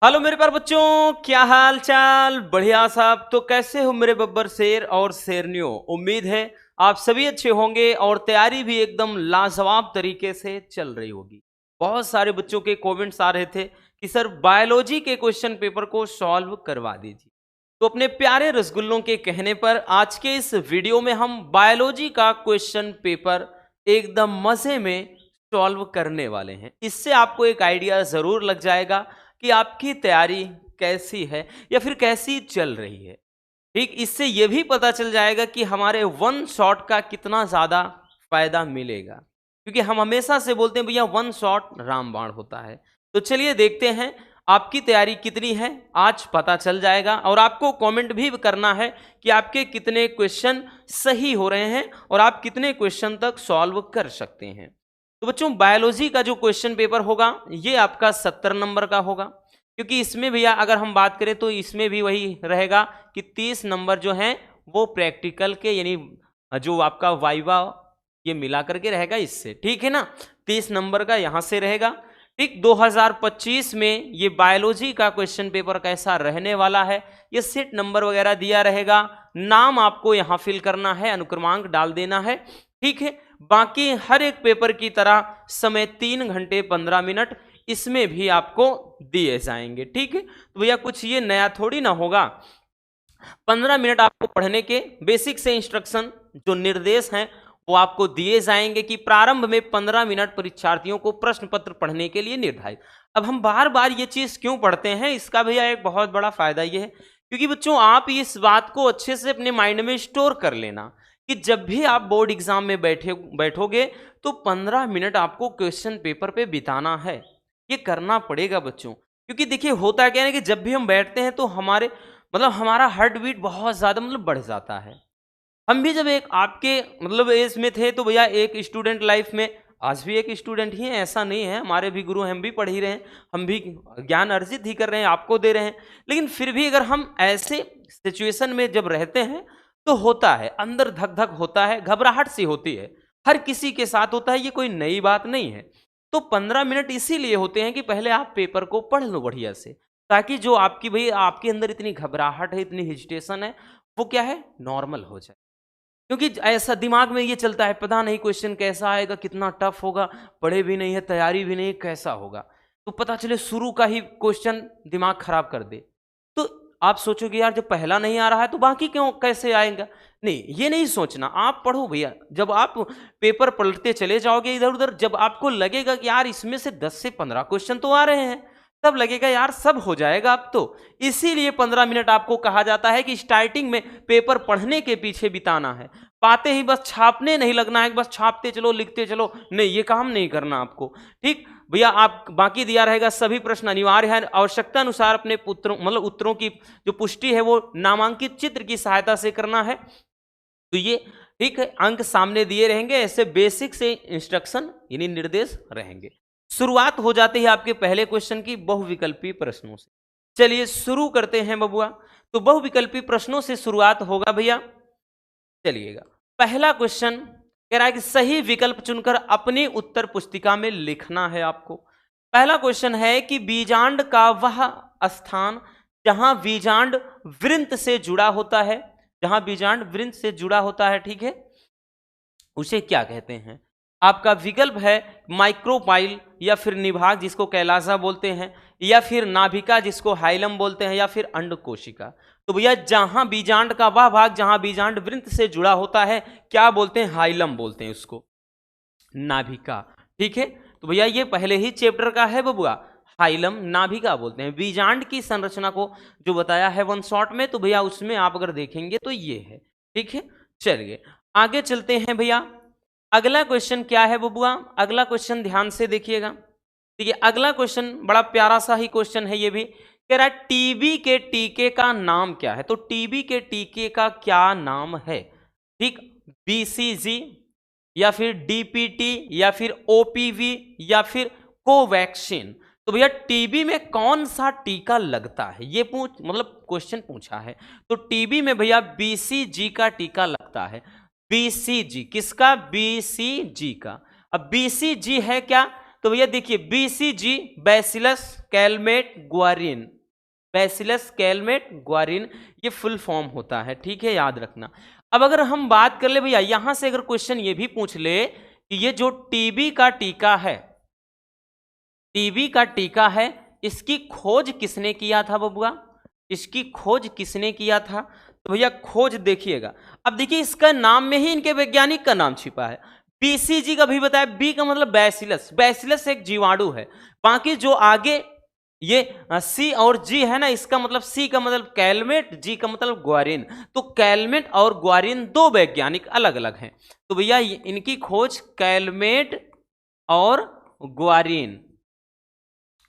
Hello मेरे प्यारे बच्चों, क्या हाल चाल। बढ़िया साहब। तो कैसे हो मेरे बब्बर शेर और शेरनियों। उम्मीद है आप सभी अच्छे होंगे और तैयारी भी एकदम लाजवाब तरीके से चल रही होगी। बहुत सारे बच्चों के कमेंट्स आ रहे थे कि सर बायोलॉजी के क्वेश्चन पेपर को सॉल्व करवा दीजिए। तो अपने प्यारे रसगुल्लों के कहने पर आज के इस वीडियो में हम बायोलॉजी का क्वेश्चन पेपर एकदम मजे में सॉल्व करने वाले हैं। इससे आपको एक आइडिया जरूर लग जाएगा कि आपकी तैयारी कैसी है या फिर कैसी चल रही है। ठीक, इससे यह भी पता चल जाएगा कि हमारे वन शॉट का कितना ज्यादा फायदा मिलेगा, क्योंकि हम हमेशा से बोलते हैं भैया वन शॉट रामबाण होता है। तो चलिए देखते हैं आपकी तैयारी कितनी है, आज पता चल जाएगा। और आपको कमेंट भी करना है कि आपके कितने क्वेश्चन सही हो रहे हैं और आप कितने क्वेश्चन तक सॉल्व कर सकते हैं। तो बच्चों, बायोलॉजी का जो क्वेश्चन पेपर होगा ये आपका 70 नंबर का होगा, क्योंकि इसमें भैया अगर हम बात करें तो इसमें भी वही रहेगा कि 30 नंबर जो हैं वो प्रैक्टिकल के, यानी जो आपका वाइवा ये मिला करके रहेगा इससे। ठीक है ना, 30 नंबर का यहां से रहेगा। ठीक, 2025 में ये बायोलॉजी का क्वेश्चन पेपर कैसा रहने वाला है, ये सेट नंबर वगैरह दिया रहेगा। नाम आपको यहां फिल करना है, अनुक्रमांक डाल देना है। ठीक है, बाकी हर एक पेपर की तरह समय 3 घंटे 15 मिनट इसमें भी आपको दिए जाएंगे। ठीक है, तो भैया कुछ ये नया थोड़ी ना होगा। 15 मिनट आपको पढ़ने के बेसिक से इंस्ट्रक्शन जो निर्देश हैं वो आपको दिए जाएंगे कि प्रारंभ में 15 मिनट परीक्षार्थियों को प्रश्न पत्र पढ़ने के लिए निर्धारित। अब हम बार बार ये चीज क्यों पढ़ते हैं, इसका भैया एक बहुत बड़ा फायदा ये है क्योंकि बच्चों आप इस बात को अच्छे से अपने माइंड में स्टोर कर लेना कि जब भी आप बोर्ड एग्जाम में बैठोगे तो 15 मिनट आपको क्वेश्चन पेपर पे बिताना है। ये करना पड़ेगा बच्चों, क्योंकि देखिए होता क्या है कि जब भी हम बैठते हैं तो हमारा हार्ट बीट बहुत ज्यादा बढ़ जाता है। हम भी जब एक आपके एज में थे तो भैया एक स्टूडेंट लाइफ में, आज भी एक स्टूडेंट ही है, ऐसा नहीं है, हमारे भी गुरु हैं, हम भी पढ़ ही रहे हैं, हम भी ज्ञान अर्जित ही कर रहे हैं, आपको दे रहे हैं। लेकिन फिर भी अगर हम ऐसे सिचुएशन में जब रहते हैं तो होता है, अंदर धक धक होता है, घबराहट सी होती है, हर किसी के साथ होता है, ये कोई नई बात नहीं है। तो 15 मिनट इसीलिए होते हैं कि पहले आप पेपर को पढ़ लो बढ़िया से, ताकि जो आपकी भाई आपके अंदर इतनी घबराहट है, इतनी हिजिटेशन है, वो क्या है, नॉर्मल हो जाए। क्योंकि ऐसा दिमाग में ये चलता है, पता नहीं क्वेश्चन कैसा आएगा, कितना टफ होगा, पढ़े भी नहीं है, तैयारी भी नहीं है, कैसा होगा। तो पता चले शुरू का ही क्वेश्चन दिमाग खराब कर दे, तो आप सोचोगे यार जब पहला नहीं आ रहा है तो बाकी क्यों कैसे आएगा। नहीं, ये नहीं सोचना, आप पढ़ो भैया। जब आप पेपर पलटते चले जाओगे इधर उधर, जब आपको लगेगा कि यार इसमें से 10 से 15 क्वेश्चन तो आ रहे हैं, तब लगेगा यार सब हो जाएगा अब तो। इसीलिए 15 मिनट आपको कहा जाता है कि स्टार्टिंग में पेपर पढ़ने के पीछे बिताना है। पाते ही बस छापने नहीं लगना है, बस छापते चलो लिखते चलो, नहीं, ये काम नहीं करना आपको। ठीक भैया, आप बाकी दिया रहेगा सभी प्रश्न अनिवार्य है, आवश्यकता अनुसार अपने उत्तरों की जो पुष्टि है वो नामांकित चित्र की सहायता से करना है। तो ये ठीक है, अंक सामने दिए रहेंगे, ऐसे बेसिक से इंस्ट्रक्शन यानी निर्देश रहेंगे। शुरुआत हो जाती है आपके पहले क्वेश्चन की बहुविकल्पी प्रश्नों से। चलिए शुरू करते हैं बबुआ। तो बहुविकल्पी प्रश्नों से शुरुआत होगा भैया। चलिएगा, पहला क्वेश्चन कह रहा है कि सही विकल्प चुनकर अपनी उत्तर पुस्तिका में लिखना है आपको। पहला क्वेश्चन है कि बीजांड का वह स्थान जहां बीजांड वृंत से जुड़ा होता है, जहां बीजांड वृंत से जुड़ा होता है, ठीक है, उसे क्या कहते हैं। आपका विकल्प है माइक्रोपाइल, या फिर निभाग जिसको कैलासा बोलते हैं, या फिर नाभिका जिसको हाइलम बोलते हैं, या फिर अंड कोशिका। तो भैया जहां बीजांड का वह भाग जहां बीजांड वृंत से जुड़ा होता है क्या बोलते हैं, हाइलम बोलते हैं उसको, नाभिका। ठीक है, तो भैया ये पहले ही चैप्टर का है बबुआ, हाइलम नाभिका बोलते हैं। बीजांड की संरचना को जो बताया है वन शॉट में, तो भैया उसमें आप अगर देखेंगे तो ये है। ठीक है, चलिए आगे चलते हैं भैया। अगला क्वेश्चन क्या है बबुआ, अगला क्वेश्चन ध्यान से देखिएगा। ठीक है, अगला क्वेश्चन बड़ा प्यारा सा ही क्वेश्चन है, ये भी कह रहा है टीबी के टीके का नाम क्या है। तो टीबी के टीके का क्या नाम है, ठीक, बीसीजी, या फिर डीपीटी, या फिर ओपीवी, या फिर कोवैक्सीन। तो भैया टीबी में कौन सा टीका लगता है, ये क्वेश्चन पूछा है। तो टीबी में भैया बीसीजी का टीका लगता है। बीसीजी किसका, बीसीजी का। अब बीसीजी है क्या, तो भैया देखिए BCG bacillus Calmette ग्वारिन, bacillus Calmette ग्वारिन ये फुल फॉर्म होता है, ठीक है, याद रखना। अब अगर हम बात कर ले भैया, यहां से अगर क्वेश्चन ये भी पूछ ले कि ये जो टीबी का टीका है, टीबी का टीका है, इसकी खोज किसने किया था बबुआ, इसकी खोज किसने किया था? तो भैया खोज देखिएगा, अब देखिए इसका नाम में ही इनके वैज्ञानिक का नाम छिपा है। BCG का भी बताया, बी का मतलब बैसिलस, बैसिलस एक जीवाणु है, बाकी जो आगे ये सी और जी है ना, इसका मतलब सी का मतलब कैलमेट, जी का मतलब ग्वारिन, तो कैलमेट और ग्वारिन दो वैज्ञानिक अलग अलग हैं। तो भैया इनकी खोज कैलमेट और ग्वारिन,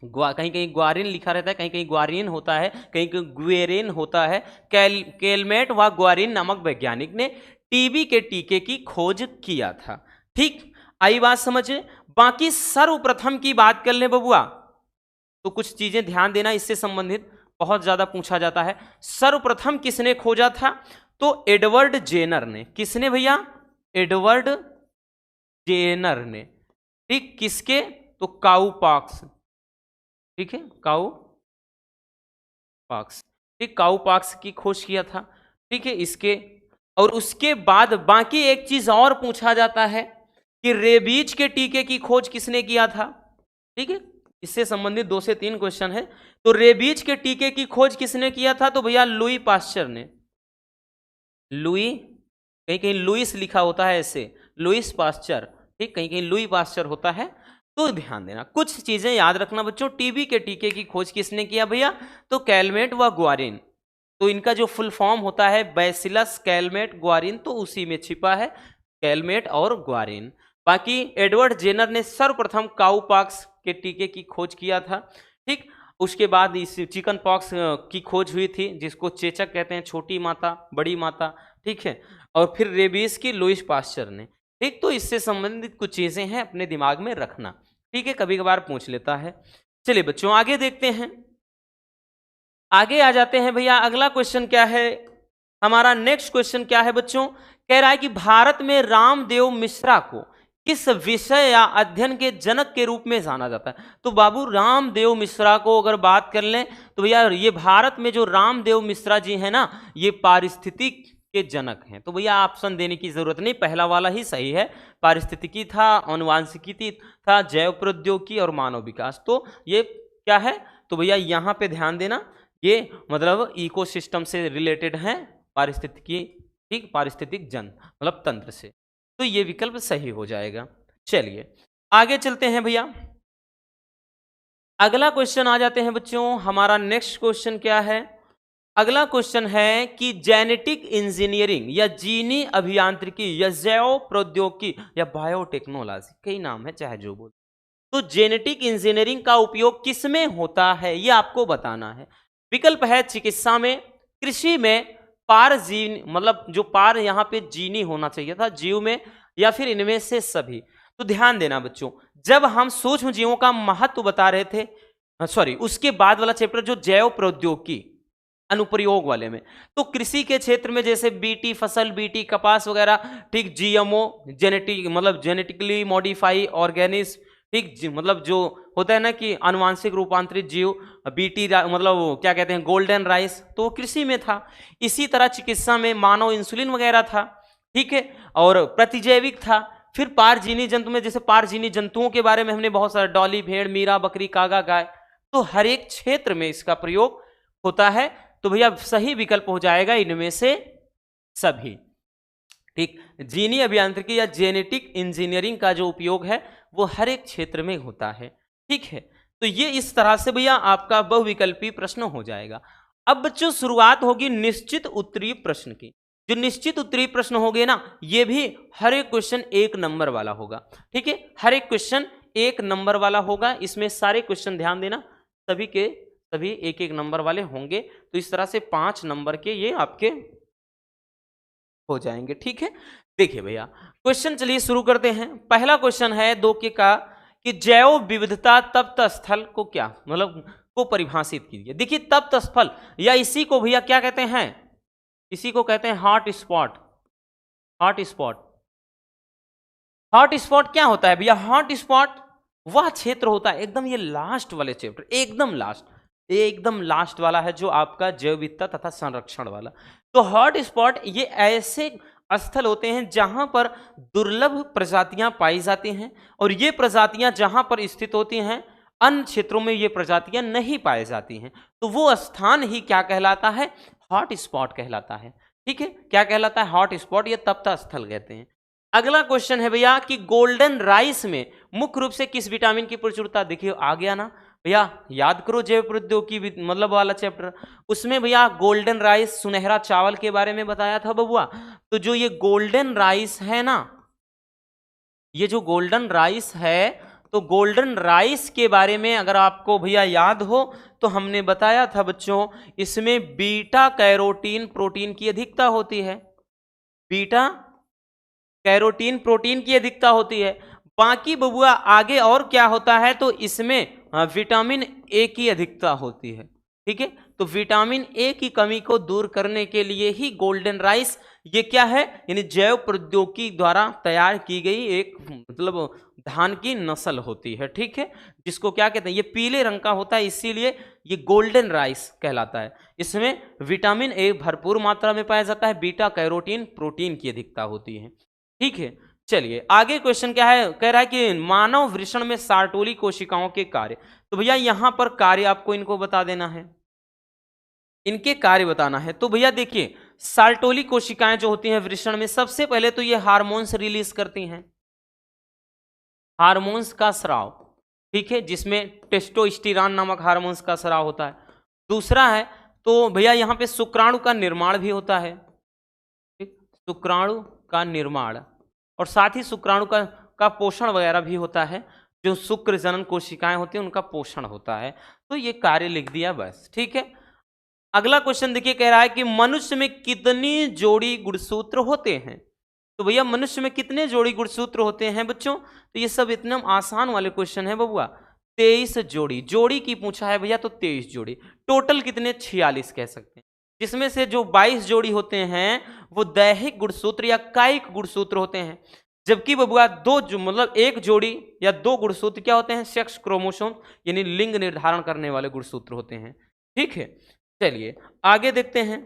कहीं कहीं ग्वारिन लिखा रहता है, कहीं कहीं ग्वारिन होता है, कहीं कहीं ग्वेरिन होता है। कैलमेट व ग्वारिन नामक वैज्ञानिक ने टीबी के टीके की खोज किया था। ठीक, आई बात समझे। बाकी सर्वप्रथम की बात कर ले बबुआ, तो कुछ चीजें ध्यान देना, इससे संबंधित बहुत ज्यादा पूछा जाता है। सर्वप्रथम किसने खोजा था? तो एडवर्ड जेनर ने। किसने भैया? एडवर्ड जेनर ने। ठीक, किसके? तो काउपॉक्स, ठीक है, काउपॉक्स, ठीक, काउपॉक्स की खोज किया था, ठीक है, इसके। और उसके बाद बाकी एक चीज और पूछा जाता है कि रेबीज के टीके की खोज किसने किया था, ठीक है, इससे संबंधित 2 से 3 क्वेश्चन है। तो रेबीज के टीके की खोज किसने किया था? तो भैया लुई पास्चर ने। लुई, कहीं कहीं लुइस लिखा होता है ऐसे, लुइस पास्चर, ठीक, कहीं कहीं लुई पास्चर होता है। तो ध्यान देना, कुछ चीजें याद रखना बच्चों। टीबी के टीके की खोज किसने किया भैया? तो कैलमेट व ग्वारिन। तो इनका जो फुल फॉर्म होता है बैसिलस कैलमेट ग्वारिन, तो उसी में छिपा है कैलमेट और ग्वारिन। बाकी एडवर्ड जेनर ने सर्वप्रथम काउपॉक्स के टीके की खोज किया था, ठीक। उसके बाद इस चिकन पॉक्स की खोज हुई थी, जिसको चेचक कहते हैं, छोटी माता, बड़ी माता, ठीक है। और फिर रेबीज की लुइस पास्चर ने, ठीक। तो इससे संबंधित कुछ चीजें हैं, अपने दिमाग में रखना, ठीक है, कभी कभार पूछ लेता है। चलिए बच्चों आगे देखते हैं, आगे आ जाते हैं भैया। अगला क्वेश्चन क्या है हमारा? नेक्स्ट क्वेश्चन क्या है बच्चों? कह रहा है कि भारत में रामदेव मिश्रा को किस विषय या अध्ययन के जनक के रूप में जाना जाता है? तो बाबू रामदेव मिश्रा को अगर बात कर लें तो भैया ये भारत में जो रामदेव मिश्रा जी हैं ना, ये पारिस्थितिक के जनक हैं। तो भैया ऑप्शन देने की जरूरत नहीं, पहला वाला ही सही है। पारिस्थितिकी था, आनुवांशिकी था, जैव प्रौद्योगिकी और मानव विकास। तो ये क्या है? तो भैया यहाँ पे ध्यान देना, ये मतलब इकोसिस्टम से रिलेटेड हैं, पारिस्थितिकी, ठीक, पारिस्थितिक जन मतलब तंत्र से। तो ये विकल्प सही हो जाएगा। चलिए आगे चलते हैं भैया, अगला क्वेश्चन आ जाते हैं बच्चों। हमारा नेक्स्ट क्वेश्चन क्या है? अगला क्वेश्चन है कि जेनेटिक इंजीनियरिंग या जीनी अभियांत्रिकी या जैव प्रौद्योगिकी या बायोटेक्नोलॉजी, कई नाम है चाहे जो बोल, तो जेनेटिक इंजीनियरिंग का उपयोग किसमें होता है ये आपको बताना है। विकल्प है चिकित्सा में, कृषि में, पार जीन मतलब जो पार यहाँ पे जीनी होना चाहिए था, जीव में, या फिर इनमें से सभी। तो ध्यान देना बच्चों, जब हम सूक्ष्म जीवों का महत्व बता रहे थे, सॉरी उसके बाद वाला चैप्टर जो जैव प्रौद्योगिकी अनुप्रयोग वाले में, तो कृषि के क्षेत्र में जैसे बीटी फसल, बीटी कपास वगैरह, ठीक, जीएमओ जेनेटिक मतलब जेनेटिकली मॉडिफाई ऑर्गेनिज्म, ठीक, मतलब जो होता है ना कि आनुवांशिक रूपांतरित जीव, बीटी मतलब क्या कहते हैं गोल्डन राइस, तो कृषि में था। इसी तरह चिकित्सा में मानव इंसुलिन वगैरह था, ठीक है, और प्रतिजैविक था। फिर पारजीनी जंतु में जैसे पारजीनी जंतुओं के बारे में हमने बहुत सारा, डॉली, भेड़, मीरा, बकरी, कागा, गाय, तो हर एक क्षेत्र में इसका प्रयोग होता है। तो भैया सही विकल्प हो जाएगा इनमें से सभी, ठीक। जीनी अभियांत्रिकी या जेनेटिक इंजीनियरिंग का जो उपयोग है वो हर एक क्षेत्र में होता है, ठीक है। तो ये इस तरह से भैया आपका बहुविकल्पी प्रश्न हो जाएगा। अब बच्चों शुरुआत होगी निश्चित उत्तरीय प्रश्न की। जो निश्चित उत्तरीय प्रश्न हो गए ना, ये भी हर एक क्वेश्चन 1 नंबर वाला होगा, ठीक है, हर एक क्वेश्चन 1 नंबर वाला होगा। इसमें सारे क्वेश्चन ध्यान देना, सभी के सभी 1-1 नंबर वाले होंगे। तो इस तरह से 5 नंबर के ये आपके हो जाएंगे, ठीक है। देखिए भैया क्वेश्चन चलिए शुरू करते हैं। पहला क्वेश्चन है 2 के का कि जैव विविधता तप्त स्थल को क्या मतलब को परिभाषित कीजिए। देखिए तप्त स्थल या इसी को भैया क्या कहते हैं? इसी को कहते हैं hot spot. Hot spot, hot spot क्या होता है भैया? हॉट स्पॉट वह क्षेत्र होता है एकदम ये लास्ट वाले चैप्टर, एकदम लास्ट वाला है जो आपका जैव विविधता तथा संरक्षण वाला। तो हॉट स्पॉट ये ऐसे स्थल होते हैं जहां पर दुर्लभ प्रजातियां पाई जाती हैं, और ये प्रजातियां जहां पर स्थित होती हैं अन्य क्षेत्रों में ये प्रजातियां नहीं पाई जाती हैं, तो वो स्थान ही क्या कहलाता है, हॉट स्पॉट कहलाता है। ठीक है, क्या कहलाता है, हॉट स्पॉट, ये तप्त स्थल कहते हैं। अगला क्वेश्चन है भैया कि गोल्डन राइस में मुख्य रूप से किस विटामिन की प्रचुरता, देखिए आ गया ना भैया, याद करो जैव प्रौद्योगिकी मतलब वाला चैप्टर, उसमें भैया गोल्डन राइस सुनहरा चावल के बारे में बताया था बबुआ। तो जो ये गोल्डन राइस है ना, ये जो गोल्डन राइस है, तो गोल्डन राइस के बारे में अगर आपको भैया याद हो तो हमने बताया था बच्चों, इसमें बीटा कैरोटीन प्रोटीन की अधिकता होती है, बीटा कैरोटीन प्रोटीन की अधिकता होती है। बाकी बबुआ आगे और क्या होता है, तो इसमें विटामिन ए की अधिकता होती है। ठीक है, तो विटामिन ए की कमी को दूर करने के लिए ही गोल्डन राइस ये क्या है, यानी जैव प्रौद्योगिकी द्वारा तैयार की गई एक मतलब धान की नस्ल होती है। ठीक है, जिसको क्या कहते हैं, ये पीले रंग का होता है, इसीलिए ये गोल्डन राइस कहलाता है। इसमें विटामिन ए भरपूर मात्रा में पाया जाता है, बीटा कैरोटीन प्रोटीन की अधिकता होती है। ठीक है, चलिए आगे क्वेश्चन क्या है, कह रहा है कि मानव वृषण में सार्टोली कोशिकाओं के कार्य। तो भैया यहां पर कार्य आपको इनको बता देना है, इनके कार्य बताना है। तो भैया देखिए सार्टोली कोशिकाएं जो होती हैं वृषण में, सबसे पहले तो ये हार्मोन्स रिलीज करती हैं, हार्मोन्स का स्राव। ठीक है, जिसमें टेस्टोस्टेरोन नामक हार्मोन्स का स्राव होता है। दूसरा है तो भैया यहाँ पे शुक्राणु का निर्माण भी होता है, ठीक, शुक्राणु का निर्माण, और साथ ही शुक्राणु का पोषण वगैरह भी होता है, जो शुक्र जनन कोशिकाएं होती हैं उनका पोषण होता है। तो ये कार्य लिख दिया बस। ठीक है, अगला क्वेश्चन देखिए, कह रहा है कि मनुष्य में कितनी जोड़ी गुणसूत्र होते हैं। तो भैया मनुष्य में कितने जोड़ी गुणसूत्र होते हैं बच्चों, तो ये सब इतने आसान वाले क्वेश्चन है बबुआ। 23 जोड़ी, जोड़ी की पूछा है भैया तो 23 जोड़ी, टोटल कितने 46 कह सकते हैं, जिसमें से जो 22 जोड़ी होते हैं वो दैहिक गुणसूत्र या कायिक गुणसूत्र होते हैं, जबकि बबुआ दो जो मतलब एक जोड़ी या दो गुणसूत्र क्या होते हैं, सेक्स क्रोमोसोम यानी लिंग निर्धारण करने वाले गुणसूत्र होते हैं। ठीक है, चलिए आगे देखते हैं।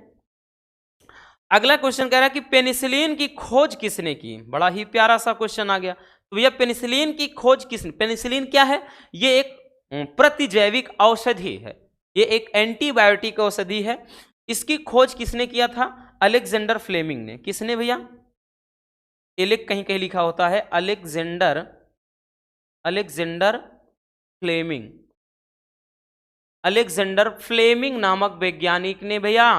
अगला क्वेश्चन कह रहा है कि पेनिसिलिन की खोज किसने की, बड़ा ही प्यारा सा क्वेश्चन आ गया। तो भैया पेनिसिलिन की खोज किसने, पेनिसिलिन क्या है, ये एक प्रतिजैविक औषधि है, ये एक एंटीबायोटिक औषधि है। इसकी खोज किसने किया था, अलेक्जेंडर फ्लेमिंग ने। किसने भैया, एलेक कहीं कहीं लिखा होता है, अलेक्जेंडर फ्लेमिंग, अलेक्जेंडर फ्लेमिंग नामक वैज्ञानिक ने भैया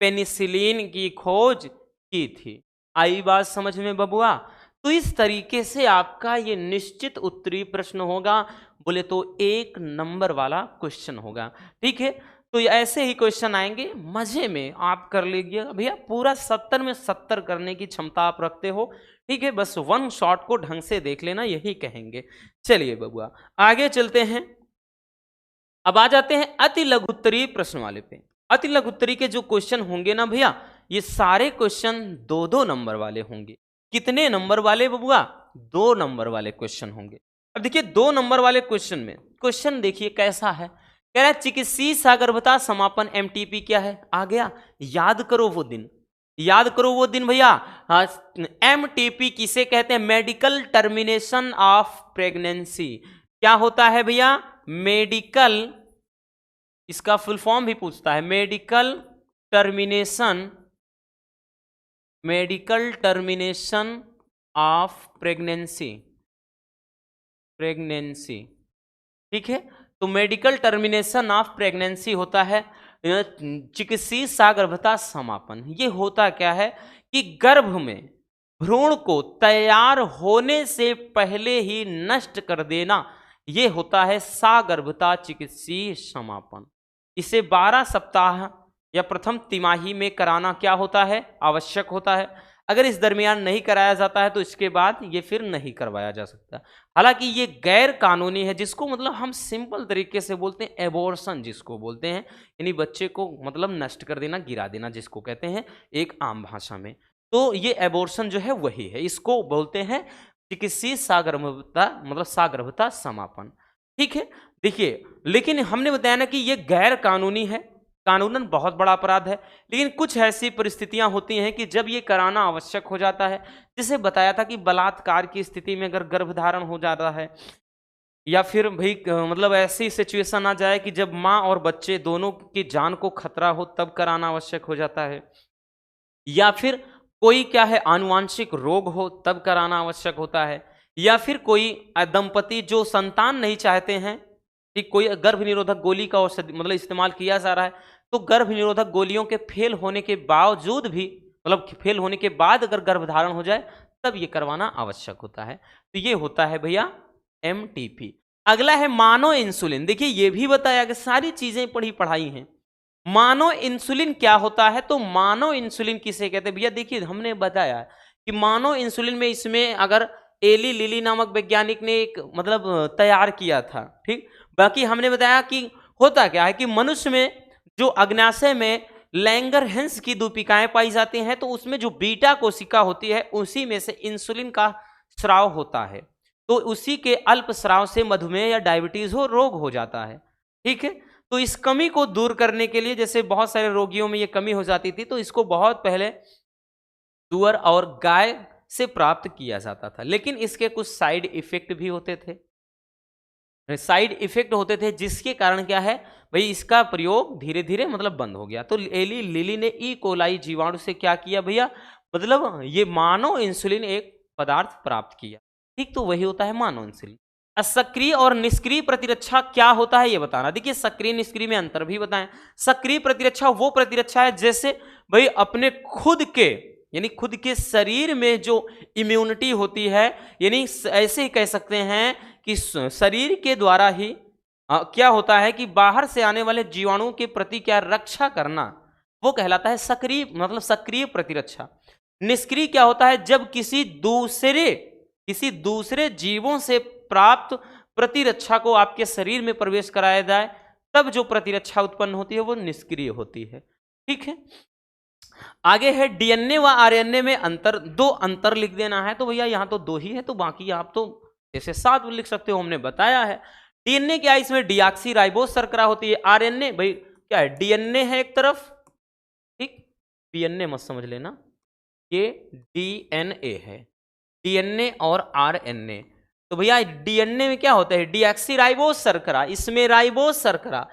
पेनिसिलिन की खोज की थी। आई बात समझ में बबुआ। तो इस तरीके से आपका ये निश्चित उत्तरीय प्रश्न होगा, बोले तो 1 नंबर वाला क्वेश्चन होगा। ठीक है, तो ऐसे ही क्वेश्चन आएंगे, मजे में आप कर लीजिए भैया, पूरा 70 में 70 करने की क्षमता आप रखते हो। ठीक है, बस वन शॉट को ढंग से देख लेना, यही कहेंगे। चलिए बबुआ आगे चलते हैं। अब आ जाते हैं अति लघुत्तरीय प्रश्न वाले पे। अति लघुत्तरीय के जो क्वेश्चन होंगे ना भैया, ये सारे क्वेश्चन 2-2 नंबर वाले होंगे। कितने नंबर वाले बबुआ, 2 नंबर वाले क्वेश्चन होंगे। अब देखिए 2 नंबर वाले क्वेश्चन में क्वेश्चन देखिए कैसा है, कह रहा है चिकित्सीय सागरभता समापन एमटीपी क्या है, आ गया, याद करो वो दिन, याद करो वो दिन भैया। एमटीपी किसे कहते हैं, मेडिकल टर्मिनेशन ऑफ प्रेगनेंसी। क्या होता है भैया, मेडिकल, इसका फुल फॉर्म भी पूछता है, मेडिकल टर्मिनेशन ऑफ प्रेगनेंसी। ठीक है, तो मेडिकल टर्मिनेशन ऑफ प्रेगनेंसी होता है चिकित्सीय सागरभता समापन। ये होता क्या है कि गर्भ में भ्रूण को तैयार होने से पहले ही नष्ट कर देना, ये होता है सागरभता चिकित्सीय समापन। इसे 12 सप्ताह या प्रथम तिमाही में कराना क्या होता है, आवश्यक होता है। अगर इस दरमियान नहीं कराया जाता है तो इसके बाद ये फिर नहीं करवाया जा सकता। हालांकि ये गैर कानूनी है, जिसको मतलब हम सिंपल तरीके से बोलते हैं एबॉर्शन, जिसको बोलते हैं, यानी बच्चे को मतलब नष्ट कर देना, गिरा देना, जिसको कहते हैं एक आम भाषा में। तो ये एबॉर्शन जो है वही है, इसको बोलते हैं चिकित्सीय सागर्भता मतलब सागर्भता समापन। ठीक है, देखिए लेकिन हमने बताया ना कि ये गैर कानूनी है, कानूनन बहुत बड़ा अपराध है, लेकिन कुछ ऐसी परिस्थितियां होती हैं कि जब ये कराना आवश्यक हो जाता है, जैसे बताया था कि बलात्कार की स्थिति में अगर गर्भधारण हो जाता है, या फिर भाई मतलब ऐसी सिचुएशन आ जाए कि जब माँ और बच्चे दोनों की जान को खतरा हो, तब कराना आवश्यक हो जाता है, या फिर कोई क्या है आनुवांशिक रोग हो तब कराना आवश्यक होता है, या फिर कोई दंपति जो संतान नहीं चाहते हैं कि कोई गर्भ निरोधक गोली का औषधि मतलब इस्तेमाल किया जा रहा है, तो गर्भ निरोधक गोलियों के फेल होने के बावजूद भी मतलब फेल होने के बाद अगर गर्भधारण हो जाए तब ये करवाना आवश्यक होता है। तो ये होता है भैया एमटीपी। अगला है मानो इंसुलिन। देखिए ये भी बताया कि सारी चीजें पढ़ाई हैं। मानो इंसुलिन क्या होता है, तो मानो इंसुलिन किसे कहते हैं भैया, देखिए हमने बताया कि मानो इंसुलिन में इसमें अगर एली लिली नामक वैज्ञानिक ने एक मतलब तैयार किया था, ठीक। बाकी हमने बताया कि होता क्या है कि मनुष्य में जो अग्नाशय में लैंगरहैंस की दूपिकाएं पाई जाती हैं, तो उसमें जो बीटा कोशिका होती है उसी में से इंसुलिन का स्राव होता है, तो उसी के अल्प स्राव से मधुमेह या डायबिटीज हो रोग हो जाता है। ठीक है, तो इस कमी को दूर करने के लिए जैसे बहुत सारे रोगियों में ये कमी हो जाती थी, तो इसको बहुत पहले सुअर और गाय से प्राप्त किया जाता था, लेकिन इसके कुछ साइड इफेक्ट भी होते थे, जिसके कारण क्या है भाई इसका प्रयोग धीरे धीरे मतलब बंद हो गया। तो एली लिली ने ई कोलाई जीवाणु से क्या किया भैया, मतलब ये मानव इंसुलिन एक पदार्थ प्राप्त किया। ठीक, तो वही होता है मानव इंसुलिन। सक्रिय और निष्क्रिय प्रतिरक्षा क्या होता है ये बताना। देखिए सक्रिय निष्क्रिय में अंतर भी बताएं। सक्रिय प्रतिरक्षा वो प्रतिरक्षा है जैसे भाई अपने खुद के यानी खुद के शरीर में जो इम्यूनिटी होती है, यानी ऐसे ही कह सकते हैं कि शरीर के द्वारा ही क्या होता है कि बाहर से आने वाले जीवाणुओं के प्रति क्या रक्षा करना, वो कहलाता है सक्रिय मतलब सक्रिय प्रतिरक्षा। निष्क्रिय क्या होता है, जब किसी दूसरे जीवों से प्राप्त प्रतिरक्षा को आपके शरीर में प्रवेश कराया जाए तब जो प्रतिरक्षा उत्पन्न होती है वो निष्क्रिय होती है। ठीक है, आगे है डीएनए व आरएनए में अंतर। दो अंतर लिख देना है, तो भैया यहां तो दो ही है, तो बाकी आप तो ऐसे 7 लिख सकते हो, हमने बताया है। डीएनए क्या है, इसमें डीऑक्सी राइबोज शर्करा होती है। आरएनए भाई क्या है, डीएनए है एक तरफ, ठीक, डीएनए मत समझ लेना, ये डीएनए है, डीएनए और आरएनए। तो भैया डीएनए में क्या होता है, डीऑक्सी राइबोज शर्करा, इसमें राइबोज शर्करा,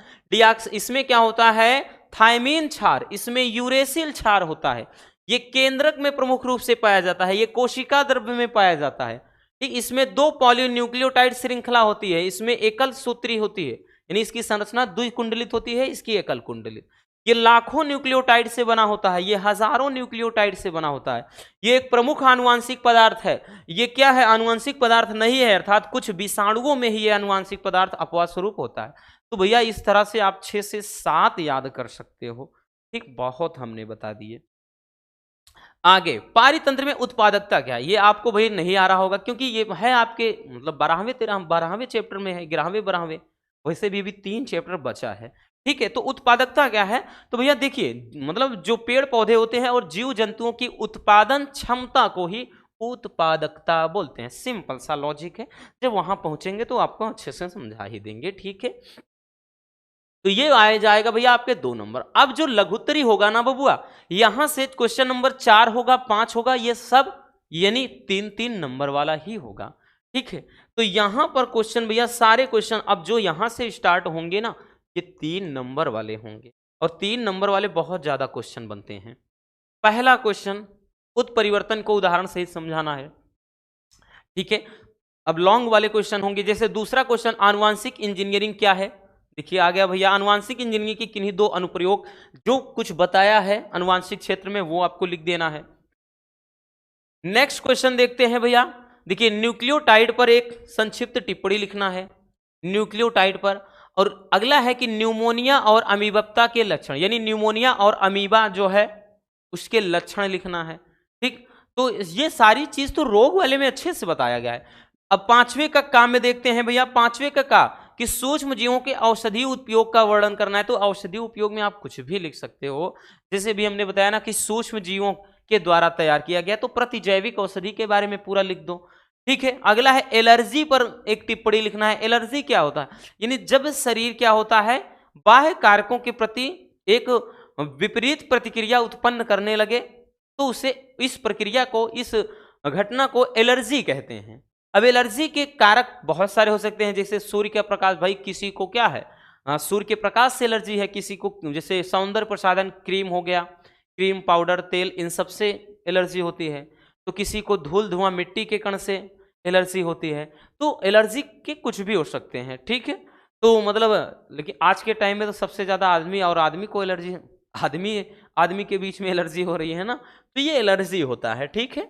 इसमें क्या होता है थायमीन क्षार, इसमें यूरेसिल क्षार होता है। ये केंद्रक में प्रमुख रूप से पाया जाता है, ये कोशिका द्रव्य में पाया जाता है। ठीक, इसमें 2 पॉलीन्यूक्लियोटाइड श्रृंखला होती है, इसमें एकल सूत्री होती है, यानी इसकी संरचना द्विकुंडलित होती है, इसकी एकल कुंडलित। ये लाखों न्यूक्लियोटाइड से बना होता है, ये हजारों न्यूक्लियोटाइड से बना होता है। ये एक प्रमुख आनुवांशिक पदार्थ है। ये क्या है, आनुवांशिक पदार्थ नहीं है, अर्थात कुछ विषाणुओं में ही ये आनुवांशिक पदार्थ अपवाद स्वरूप होता है। तो भैया इस तरह से आप 6 से 7 याद कर सकते हो। ठीक, बहुत हमने बता दिए। आगे पारितंत्र में उत्पादकता क्या है, ये आपको भाई नहीं आ रहा होगा क्योंकि ये है आपके मतलब 12वें चैप्टर में है, 11वें 12वें, वैसे भी 3 चैप्टर बचा है। ठीक है, तो उत्पादकता क्या है, तो भैया देखिए मतलब जो पेड़ पौधे होते हैं और जीव जंतुओं की उत्पादन क्षमता को ही उत्पादकता बोलते हैं। सिंपल सा लॉजिक है, जब वहां पहुंचेंगे तो आपको अच्छे से समझा ही देंगे। ठीक है, तो ये आ जाएगा भैया आपके 2 नंबर। अब जो लघुत्तरी होगा ना बबुआ, यहां से क्वेश्चन नंबर 4 होगा, 5 होगा, ये सब यानी 3-3 नंबर वाला ही होगा। ठीक है, तो यहां पर क्वेश्चन भैया सारे क्वेश्चन अब जो यहां से स्टार्ट होंगे ना, ये 3 नंबर वाले होंगे, और 3 नंबर वाले बहुत ज्यादा क्वेश्चन बनते हैं। पहला क्वेश्चन उत्परिवर्तन को उदाहरण सहित समझाना है। ठीक है, अब लॉन्ग वाले क्वेश्चन होंगे, जैसे दूसरा क्वेश्चन आनुवांशिक इंजीनियरिंग क्या है। देखिए आ गया भैया, आनुवांशिक इंजीनियरिंग की किन्हीं 2 अनुप्रयोग जो कुछ बताया है अनुवांशिक क्षेत्र में वो आपको लिख देना है। नेक्स्ट क्वेश्चन देखते हैं भैया, देखिए न्यूक्लियोटाइड पर एक संक्षिप्त टिप्पणी लिखना है, न्यूक्लियोटाइड पर। और अगला है कि न्यूमोनिया और अमीबा के लक्षण, यानी न्यूमोनिया और अमीबा जो है उसके लक्षण लिखना है। ठीक, तो ये सारी चीज तो रोग वाले में अच्छे से बताया गया है। अब 5वें का काम में देखते हैं भैया, 5वें का कि सूक्ष्म जीवों के औषधीय उपयोग का वर्णन करना है। तो औषधीय उपयोग में आप कुछ भी लिख सकते हो, जैसे भी हमने बताया ना कि सूक्ष्म जीवों के द्वारा तैयार किया गया, तो प्रतिजैविक औषधि के बारे में पूरा लिख दो। ठीक है। अगला है एलर्जी पर एक टिप्पणी लिखना है। एलर्जी क्या होता है, यानी जब शरीर क्या होता है, बाह्य कारकों के प्रति एक विपरीत प्रतिक्रिया उत्पन्न करने लगे, तो उसे, इस प्रक्रिया को, इस घटना को एलर्जी कहते हैं। अब एलर्जी के कारक बहुत सारे हो सकते हैं, जैसे सूर्य का प्रकाश, भाई किसी को क्या है, सूर्य के प्रकाश से एलर्जी है, किसी को जैसे सौंदर्य प्रसाधन क्रीम हो गया, क्रीम, पाउडर, तेल, इन सब से एलर्जी होती है। तो किसी को धूल, धुआं, मिट्टी के कण से एलर्जी होती है। तो एलर्जी के कुछ भी हो सकते हैं, ठीक है। तो मतलब, लेकिन आज के टाइम में तो सबसे ज्यादा आदमी और आदमी को एलर्जी, आदमी के बीच में एलर्जी हो रही है ना, तो ये एलर्जी होता है, ठीक है।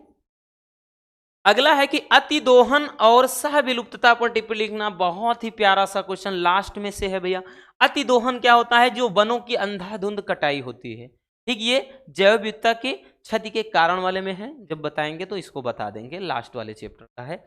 अगला है कि अतिदोहन और सह विलुप्तता पर टिप्पणी लिखना। बहुत ही प्यारा सा क्वेश्चन लास्ट में से है भैया। अतिदोहन क्या होता है, जो वनों की अंधाधुंध कटाई होती है, ठीक। ये जैव विविधता की क्षति के कारण वाले में है, जब बताएंगे तो इसको बता देंगे, लास्ट वाले चैप्टर का है।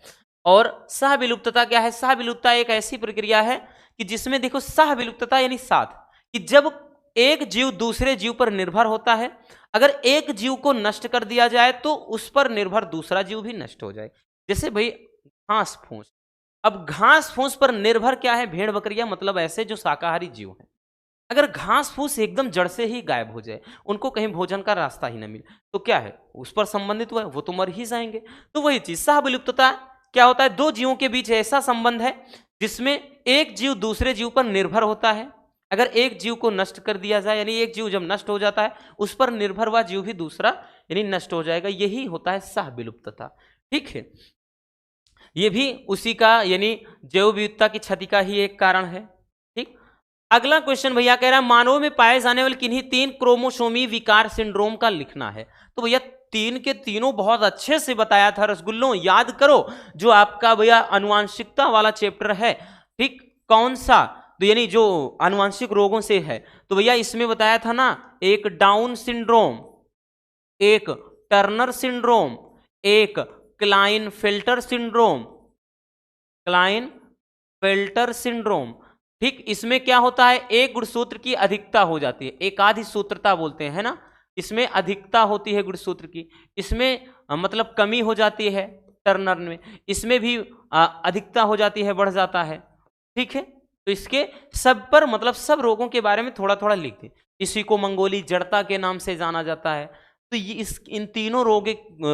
और सह विलुप्तता क्या है, सह विलुप्तता एक ऐसी प्रक्रिया है कि जिसमें देखो, सह विलुप्तता यानी साथ, कि जब एक जीव दूसरे जीव पर निर्भर होता है, अगर एक जीव को नष्ट कर दिया जाए तो उस पर निर्भर दूसरा जीव भी नष्ट हो जाए। जैसे भाई घास फूस, अब घास फूस पर निर्भर क्या है, भेड़ बकरियां, मतलब ऐसे जो शाकाहारी जीव हैं, अगर घास फूस एकदम जड़ से ही गायब हो जाए, उनको कहीं भोजन का रास्ता ही न मिले, तो क्या है, उस पर संबंधित हुआ है, वो तो मर ही जाएंगे। तो वही चीज सह विलुप्तता क्या होता है, दो जीवों के बीच ऐसा संबंध है जिसमें एक जीव दूसरे जीव पर निर्भर होता है। अगर एक जीव को नष्ट कर दिया जाए, यानी एक जीव जब नष्ट हो जाता है, उस पर निर्भर हुआ जीव भी दूसरा यानी नष्ट हो जाएगा, यही होता है सह विलुप्तता, ठीक है। ये भी उसी का यानी जैव विविधता की क्षति का ही एक कारण है, ठीक। अगला क्वेश्चन भैया कह रहा है, मानव में पाए जाने वाले किन्हीं 3 क्रोमोसोमी विकार सिंड्रोम का लिखना है। तो भैया 3 के तीनों बहुत अच्छे से बताया था रसगुल्लों, याद करो, जो आपका भैया अनुवांशिकता वाला चैप्टर है, ठीक, कौन सा, तो यानी जो आनुवांशिक रोगों से है, तो भैया इसमें बताया था ना, एक डाउन सिंड्रोम, एक टर्नर सिंड्रोम, एक क्लाइनफेल्टर सिंड्रोम, क्लाइनफेल्टर सिंड्रोम, ठीक। इसमें क्या होता है, एक गुणसूत्र की अधिकता हो जाती है, एकाधी सूत्रता बोलते हैं ना, इसमें अधिकता होती है गुणसूत्र की, इसमें मतलब कमी हो जाती है टर्नर में, इसमें भी अधिकता हो जाती है, बढ़ जाता है, ठीक है। तो इसके सब पर मतलब सब रोगों के बारे में थोड़ा थोड़ा लिख दें। इसी को मंगोली जड़ता के नाम से जाना जाता है। तो ये इन तीनों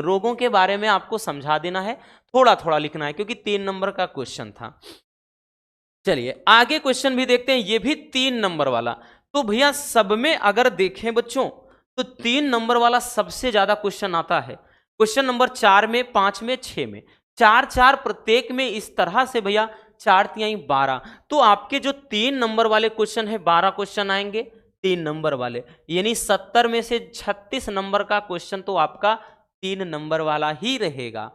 रोगों के बारे में आपको समझा देना है, थोड़ा थोड़ा लिखना है, क्योंकि 3 नंबर का क्वेश्चन था। चलिए आगे क्वेश्चन भी देखते हैं, ये भी 3 नंबर वाला। तो भैया सब में अगर देखें बच्चों, तो 3 नंबर वाला सबसे ज्यादा क्वेश्चन आता है। क्वेश्चन नंबर 4 में, 5 में, 6 में, 4 प्रत्येक में इस तरह से भैया 4 तिहाई 12। तो आपके जो 3 नंबर वाले क्वेश्चन है, 12 क्वेश्चन आएंगे 3 नंबर वाले, यानी 70 में से 36 नंबर का क्वेश्चन तो आपका 3 नंबर वाला ही रहेगा।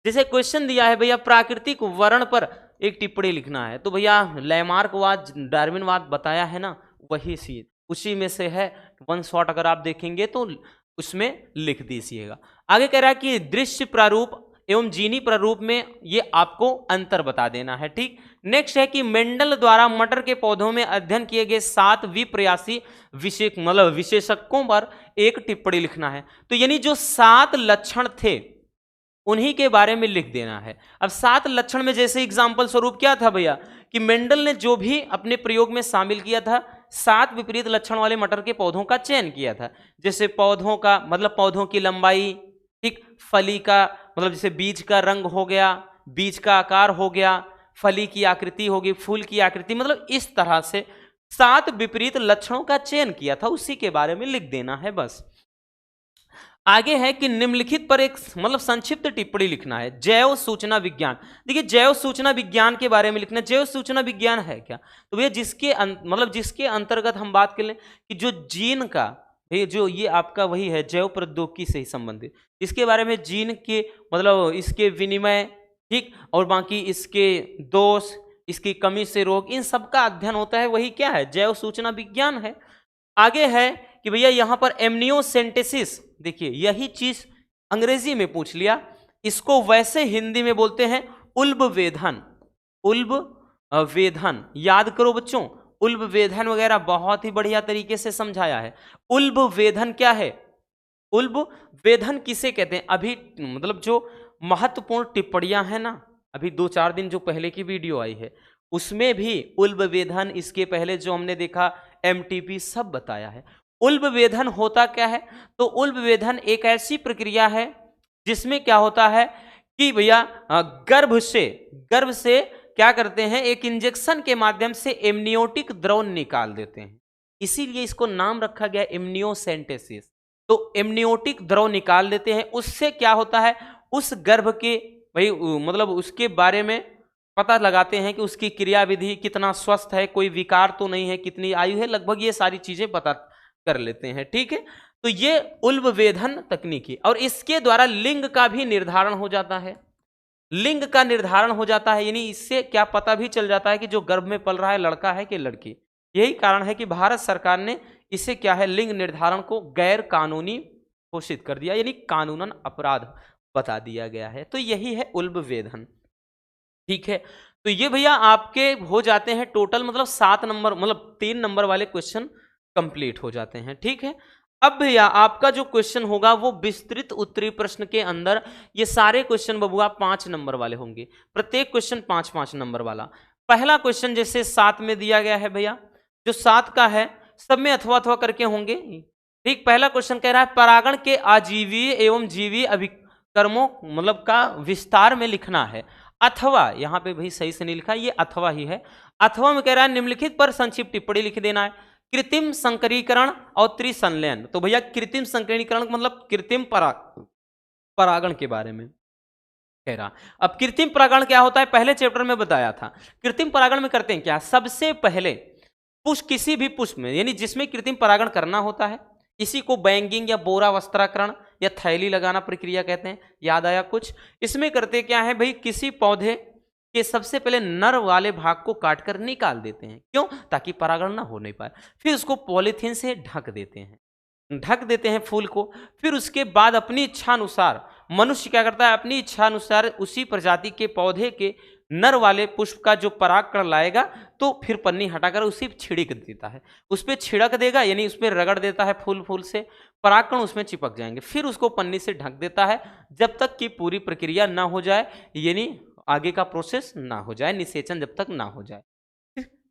जैसे क्वेश्चन दिया है भैया, प्राकृतिक वर्ण पर एक टिप्पणी लिखना है, तो भैया लैमार्कवाद, डार्विनवाद बताया है ना, वही सी उसी में से है, 1 शॉट अगर आप देखेंगे तो उसमें लिख दीजिएगा। आगे कह रहा है कि दृश्य प्रारूप एवं जीनी प्रारूप में ये आपको अंतर बता देना है, ठीक। नेक्स्ट है कि मेंडल द्वारा मटर के पौधों में अध्ययन किए गए 7 विप्रयासी विशेषज्ञों पर एक टिप्पणी लिखना है। तो यानी जो 7 लक्षण थे उन्हीं के बारे में लिख देना है। अब 7 लक्षण में जैसे एग्जाम्पल स्वरूप क्या था भैया, कि मेंडल ने जो भी अपने प्रयोग में शामिल किया था, 7 विपरीत लक्षण वाले मटर के पौधों का चयन किया था। जैसे पौधों का मतलब पौधों की लंबाई, ठीक, फली का मतलब जैसे बीज का रंग हो गया, बीज का आकार हो गया, फली की आकृति होगी, फूल की आकृति, मतलब इस तरह से 7 विपरीत लक्षणों का चयन किया था, उसी के बारे में लिख देना है बस। आगे है कि निम्नलिखित पर एक मतलब संक्षिप्त टिप्पणी लिखना है। जैव सूचना विज्ञान, देखिए जैव सूचना विज्ञान के बारे में लिखना है। जैव सूचना विज्ञान है क्या, तो भैया जिसके अंतर्गत हम बात कर लें कि जो जीन का जो ये आपका वही है जैव प्रौद्योगिकी से ही संबंधित, इसके बारे में जीन के मतलब इसके विनिमय, ठीक, और बाकी इसके दोष, इसकी कमी से रोग, इन सब का अध्ययन होता है, वही क्या है, जैव सूचना विज्ञान है। आगे है कि भैया यहाँ पर एमनियोसेंटेसिस, देखिए यही चीज अंग्रेजी में पूछ लिया, इसको वैसे हिंदी में बोलते हैं उल्ब वेधन। उल्ब वेधन याद करो बच्चों, उल्ब वेधन वगैरह बहुत ही बढ़िया तरीके से समझाया है। उल्ब वेधन क्या है, उल्ब वेधन किसे कहते हैं, अभी मतलब जो महत्वपूर्ण टिप्पणियां हैं ना, अभी 2-4 दिन जो पहले की वीडियो आई है उसमें भी उल्बवेधन, इसके पहले जो हमने देखा एमटीपी, सब बताया है। उल्बवेधन होता क्या है? तो उल्बवेधन एक ऐसी प्रक्रिया है जिसमें क्या होता है कि भैया गर्भ से क्या करते हैं, एक इंजेक्शन के माध्यम से एमनियोटिक द्रव निकाल देते हैं, इसीलिए इसको नाम रखा गया एमनियोसेंटेसिस। तो एमनियोटिक द्रव निकाल देते हैं, उससे क्या होता है, उस गर्भ के भाई मतलब उसके बारे में पता लगाते हैं कि उसकी क्रियाविधि कितना स्वस्थ है, कोई विकार तो नहीं है, कितनी आयु है, लगभग ये सारी चीजें पता कर लेते हैं। ठीक है, तो ये उल्बवेधन तकनीकी, और इसके द्वारा लिंग का भी निर्धारण हो जाता है। लिंग का निर्धारण हो जाता है, यानी इससे क्या पता भी चल जाता है कि जो गर्भ में पल रहा है लड़का है कि लड़की। यही कारण है कि भारत सरकार ने इसे क्या है, लिंग निर्धारण को गैर कानूनी घोषित कर दिया, यानी कानूनन अपराध बता दिया गया है। तो यही है उल्बवेधन। ठीक है, तो ये भैया आपके हो जाते हैं टोटल, मतलब 7 नंबर, मतलब 3 नंबर वाले क्वेश्चन कंप्लीट हो जाते हैं। ठीक है, अब भैया आपका जो क्वेश्चन होगा वो विस्तृत उत्तरीय प्रश्न के अंदर ये सारे क्वेश्चन बबुआ 5 नंबर वाले होंगे, प्रत्येक क्वेश्चन 5-5 नंबर वाला। पहला क्वेश्चन जैसे 7 में दिया गया है भैया, जो 7 का है सब में अथवा अथवा करके होंगे। ठीक, पहला क्वेश्चन कह रहा है परागण के अजीवीय एवं जीवीय अभिकर्मों मतलब का विस्तार में लिखना है, अथवा, यहां पे भाई सही से नहीं लिखा, ये अथवा ही है। अथवा में कह रहा है निम्नलिखित पर संक्षिप्त टिप्पणी लिख देना है, कृत्रिम संकरीकरण और त्रिसंलयन। तो भैया कृत्रिम संकरीकरण मतलब कृत्रिम परागण के बारे में कह रहा। अब कृत्रिम परागण क्या होता है, पहले चैप्टर में बताया था। कृत्रिम परागण में करते हैं क्या, सबसे पहले पुष्प, किसी भी पुष्प में, यानी जिसमें कृत्रिम परागण करना होता है, इसी को बैंगिंग या बोरा वस्त्राकरण या थैली लगाना प्रक्रिया कहते हैं। याद आया कुछ? इसमें करते क्या है भाई, किसी पौधे के सबसे पहले नर वाले भाग को काटकर निकाल देते हैं, क्यों? ताकि परागण ना हो नहीं पाए। फिर उसको पॉलीथीन से ढक देते हैं फूल को। फिर उसके बाद अपनी इच्छा अनुसार मनुष्य क्या करता है, अपनी इच्छा अनुसार उसी प्रजाति के पौधे के नर वाले पुष्प का जो परागकण लाएगा, तो फिर पन्नी हटाकर उसी छिड़क देता है, उस पर छिड़क देगा, यानी उस पर रगड़ देता है फूल से, परागकण उसमें चिपक जाएंगे। फिर उसको पन्नी से ढक देता है जब तक कि पूरी प्रक्रिया ना हो जाए, यानी आगे का प्रोसेस ना हो जाए, निषेचन जब तक ना हो जाए।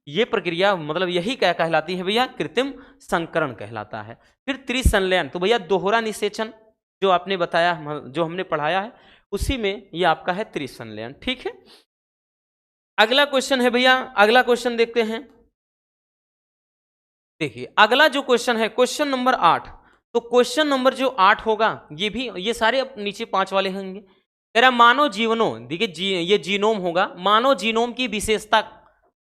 ये प्रक्रिया मतलब यही क्या कहलाती है भैया, कृत्रिम संकरण कहलाता है। फिर त्रिसंलयन, तो भैया दोहरा निषेचन जो आपने बताया, जो हमने पढ़ाया है, उसी में ये आपका है त्रिसंलयन। ठीक है, अगला क्वेश्चन है भैया, अगला क्वेश्चन देखते हैं। देखिए अगला जो क्वेश्चन है क्वेश्चन नंबर 8। तो क्वेश्चन नंबर जो 8 होगा, ये सारे अब नीचे 5 वाले होंगे। कह रहा मानव जीवनों, देखिए ये जीनोम होगा, मानव जीनोम की विशेषता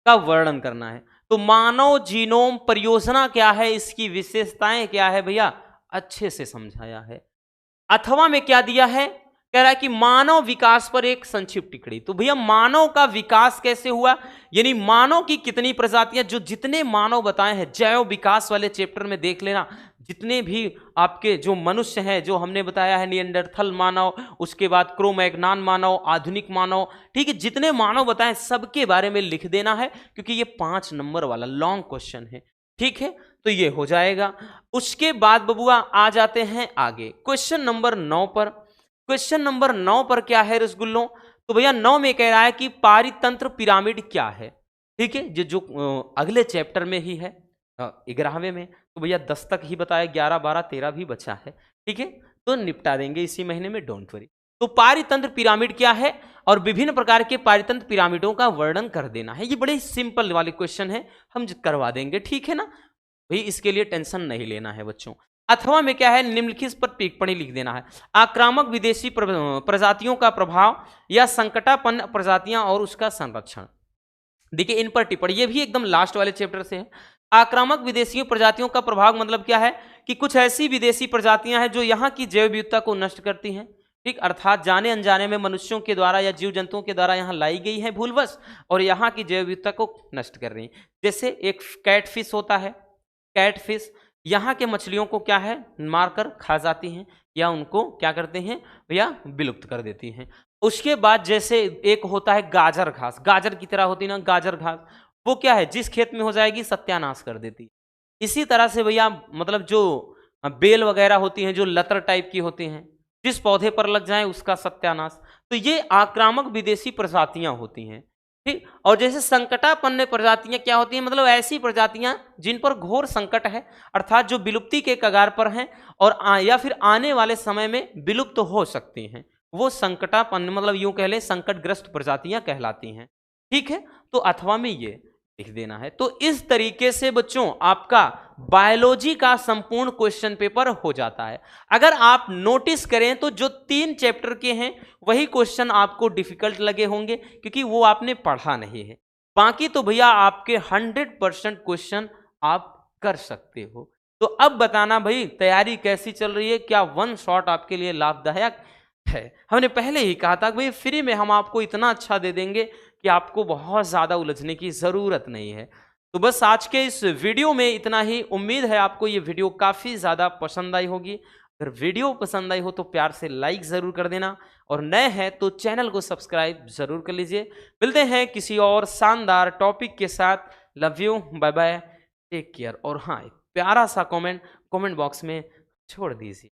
का वर्णन करना है। तो मानव जीनोम परियोजना क्या है, इसकी विशेषताएं क्या है भैया, अच्छे से समझाया है। अथवा में क्या दिया है, कह रहा है कि मानव विकास पर एक संक्षिप्त टिप्पणी। तो भैया मानव का विकास कैसे हुआ, यानी मानव की कितनी प्रजातियां, जो जितने मानव बताए हैं जैव विकास वाले चैप्टर में देख लेना, जितने भी आपके जो मनुष्य हैं, जो हमने बताया है निएंडरथल मानव, उसके बाद क्रोमैग्नान मानव, आधुनिक मानव, ठीक है, जितने मानव बताए सबके बारे में लिख देना है, क्योंकि ये 5 नंबर वाला लॉन्ग क्वेश्चन है। ठीक है, तो ये हो जाएगा। उसके बाद बबुआ आ जाते हैं आगे क्वेश्चन नंबर 9 पर। क्वेश्चन नंबर 9 पर क्या है रसगुल्लों, तो भैया 9 में कह रहा है कि पारितंत्र पिरामिड क्या है। ठीक है, जो अगले चैप्टर में ही है 11वें में। तो भैया 10 तक ही बताया, 11, 12, 13 भी बचा है। ठीक है, तो निपटा देंगे इसी महीने में, डोंट वरी। तो पारितंत्र पिरामिड क्या है और विभिन्न प्रकार के पारितंत्र पिरामिडों का वर्णन कर देना है। ये बड़े सिंपल वाले क्वेश्चन है, हम करवा देंगे। ठीक है ना भाई, इसके लिए टेंशन नहीं लेना है बच्चों। अथवा में क्या है, निम्नलिखित पर टिप्पणी लिख देना है। आक्रामक विदेशी प्रजातियों का प्रभाव या संकटापन्न प्रजातियां और उसका संरक्षण। देखिए इन पर टिप्पणी, ये भी एकदम लास्ट वाले चैप्टर से है। आक्रामक विदेशी प्रजातियों का प्रभाव मतलब क्या है कि कुछ ऐसी विदेशी प्रजातियां हैं जो यहाँ की जैव विविधता को नष्ट करती हैं। ठीक, अर्थात जाने अनजाने में मनुष्यों के द्वारा या जीव जंतुओं के द्वारा यहाँ लाई गई है भूलवश, और यहाँ की जैव विविधता को नष्ट कर रही है। जैसे एक कैटफिश होता है, कैटफिश यहाँ के मछलियों को क्या है, मारकर खा जाती हैं या उनको क्या करते हैं भैया, विलुप्त कर देती हैं। उसके बाद जैसे एक होता है गाजर घास, गाजर की तरह होती ना गाजर घास, वो क्या है, जिस खेत में हो जाएगी सत्यानाश कर देती है। इसी तरह से भैया मतलब जो बेल वगैरह होती हैं, जो लतर टाइप की होती हैं, जिस पौधे पर लग जाए उसका सत्यानाश। तो ये आक्रामक विदेशी प्रजातियां होती हैं, ठीक। और जैसे संकटापन्न प्रजातियां क्या होती हैं, मतलब ऐसी प्रजातियां जिन पर घोर संकट है, अर्थात जो विलुप्ति के कगार पर हैं और या फिर आने वाले समय में विलुप्त हो सकती हैं, वो संकटापन्न मतलब यूं कह लें संकटग्रस्त प्रजातियां कहलाती हैं, ठीक है। तो अथवा में ये लिख देना है। तो इस तरीके से बच्चों आपका बायोलॉजी का संपूर्ण क्वेश्चन पेपर हो जाता है। अगर आप नोटिस करें तो जो 3 चैप्टर के हैं वही क्वेश्चन आपको डिफिकल्ट लगे होंगे क्योंकि वो आपने पढ़ा नहीं है। बाकी तो भैया आपके 100% क्वेश्चन आप कर सकते हो। तो अब बताना भाई तैयारी कैसी चल रही है, क्या वन शॉट आपके लिए लाभदायक है। हमने पहले ही कहा था भाई फ्री में हम आपको इतना अच्छा दे देंगे कि आपको बहुत ज़्यादा उलझने की ज़रूरत नहीं है। तो बस आज के इस वीडियो में इतना ही। उम्मीद है आपको ये वीडियो काफ़ी ज़्यादा पसंद आई होगी। अगर वीडियो पसंद आई हो तो प्यार से लाइक ज़रूर कर देना और नए हैं तो चैनल को सब्सक्राइब ज़रूर कर लीजिए। मिलते हैं किसी और शानदार टॉपिक के साथ। Love you, bye bye, take care. और हाँ, एक प्यारा सा कमेंट बॉक्स में छोड़ दीजिए।